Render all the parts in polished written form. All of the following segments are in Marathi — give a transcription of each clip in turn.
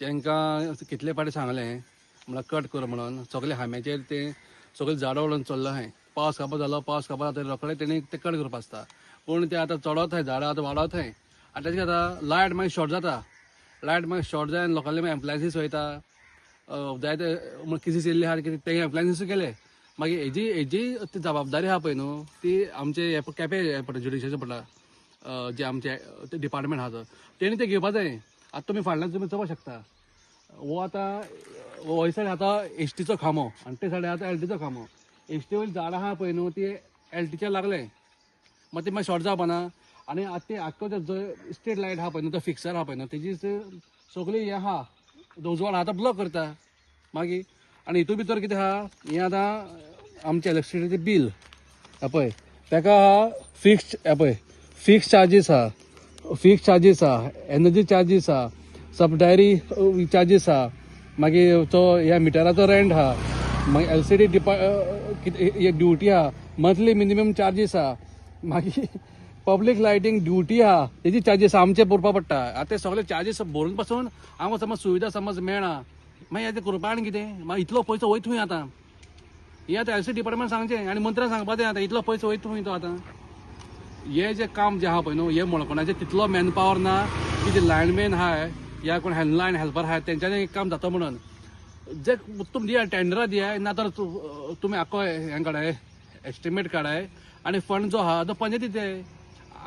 तांकां कितले फाटी सांगलें म्हळ्यार कट कर म्हणून सगळे हांब्याचेर ते सगळे झाडां वळून चल्ला हाय पावस कापा जालो पावस कापा जाता रोखडे तेणी ते कट करपा आसता पूण ते आतां चडत हाय झाडां आतां वाडत हाय आनी ताचे आतां लायट मागीर शॉर्ट जाता लायट मागीर शॉर्ट जायन लोकांले मागीर एम्प्लायन्सीस वयता जायते केसीस येयल्ले आहा कितें ते एम्प्लायन्सीस केले मागीर हेजी ती जबाबदारी आहा पळय न्हू ती आमचे केपें हें पडटा ज्युडिशियलचे पडटा जे आमचे डिपार्टमेंट आहा तेणी ते घेवपा जाय आतां तुमी फाटल्यान तुमी चोवपाक शकता वो आतां हो सायड आतां एसटीचो खांबो आनी ते सायड आतां एलटीचो खांबो एसटी वयली झाडां आहा पळय न्हू ती एलटीच्या लागले मागीर ती मागीर शॉर्ट जावपा ना आनी आतां ते आख्खो जो स्ट्रीट लायट आहा पळय न्हू तो फिक्सर आहा पळय न्हू तेजी सगळी हें आहा उजवाड आहा तो ब्लॉक करता मागीर आनी हितून भितर कितें आहा हें आतां आमचें इलेक्ट्रिसिटीचें बील पळय ताका आहा फिक्स चार्जीस आहा एनर्जी चार्जीस आहा सब डायरी चार्जीस आहा मागीर तो ह्या मिटराचो रेंट आहा मागीर एलसीडी ड्युटी आहा मंथली मिनिमम चार्जीस आहा मागीर पब्लीक लायटींग ड्युटी आहा तेजी चार्जीस आमचे भरपा पडटा आतां ते सगळे चार्जीस भरून पासून आमकां समज सुविधा समज मेळना मागीर हें करपा आनी कितें मागीर इतलो पयसो वयता खंय आतां हे आतां एलसीडी डिपार्टमेंट सांगचें आनी मंत्र्याक सांगपाचें आतां इतलो पयसो वयता खंय तो आतां हे जे काम जे आहा पळय न्हू हे मळकोणाचे तितलो मॅन पावर ना की जे लायनमॅन आहाय या कोण लायन हेल्पर आहाय तेंच्यांनी एक काम जाता म्हणून जे तुमी दिया टेंडरां दियाय ना तर तुमी आख्खो हें काडाय एस्टिमेट काडाय आनी फंड जो आहा तो पंचायती दिताय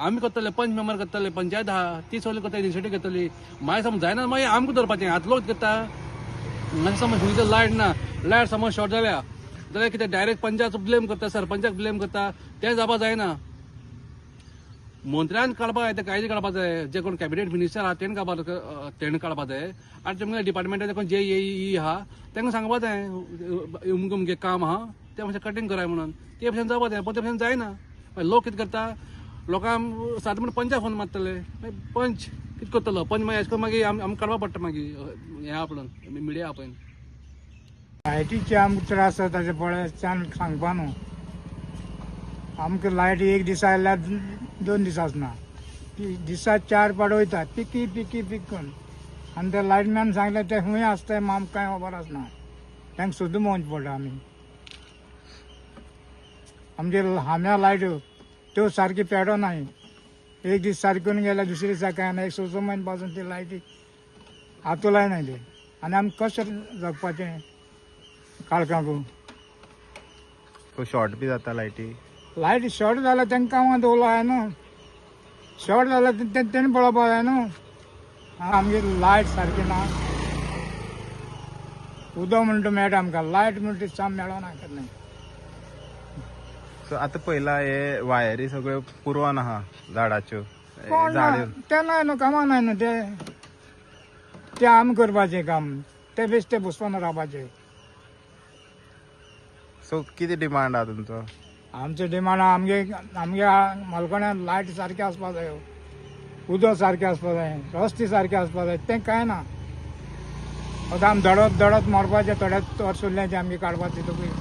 आमी करतले पंच मेंबर करतले पंचायत आहा ती सगळी करता इनिशिएटीव घेतली मागीर समज जायना मागीर आमकां धरपाचें आतां लोक करता मागीर समज खंयचो लायट ना लायट समज शॉर्ट जाल्या जाल्यार कितें डायरेक्ट पंचायत ब्लेम करता सरपंचाक ब्लेम करता तें जावपा जायना मंत्र्यान काडपा जाय ते कायदे काडपा जाय जे कोण कॅबिनेट मिनिस्टर आहा तेणें काडपा जाय आनी तुमगे डिपार्टमेंटाचे कोण जे ए आहा तांकां सांगपा जाय अमकें काम आहा ते मातशें कटींग कराय म्हणून ते भशेन जावपा जाय पण ते भशेन जायना लोक कितें करता लोकांक साद म्हणून पंचाक फोन मारतले मागीर पंच कितें करतलो पंच मागीर अशें करून मागीर आमकां काडपा पडटा मागीर हें आपणून मिडिया आपयन लायटीचे आमकां त्रास जाता ताचे पळयच्यान सांगपा न्हू आमकां लायट एक दिसा आयल्यार 2 दीस आसना दिसा 4 पाड वयता पिकी करून आनी ते लायटमॅन सांगले ते खंय आसता आमकां कांय खबर आसना तांकां सोदून भोंवचें पडटा आमचे हांब्या लायट त्यो सारकी पेटोनाय एक दीस सारकी करून गेल्यार दुसरे दिसा कांय ना 1 म्हयने पासून ती लायटी हातू लायनाय ते आनी आमी कशें जगपाचें काळखांक शॉर्ट बी जाता लायट शॉर्ट जाल्यार तांकां कामां दवरलो जाय न्हू शॉर्ट जाल्यार तेणी पळोवपा जाय न्हू आमगे लायट सारकी ना उदक म्हणटा मेळटा आमकां लायट म्हणटा साम मेळना केन्ना सो आतां पयला हे वायरी सगळ्यो पुरवन आहा झाडाच्यो ते नाय न्हू कामां नाय न्हू ते आमी करपाचें काम ते बेश्टे बसोन रावपाचें सो कितें डिमांड आहा तुमचो आमचे डिमांड आमगे मलकोण्यान लायट सारकी आसपा जायो उदक सारकें आसपा जाय रस्ते सारके आसपा जाय तें कांय ना आतां आमी धडत धडत मरपाचें थोड्या वर्स उरल्याचें आमगे काडपाचें तुका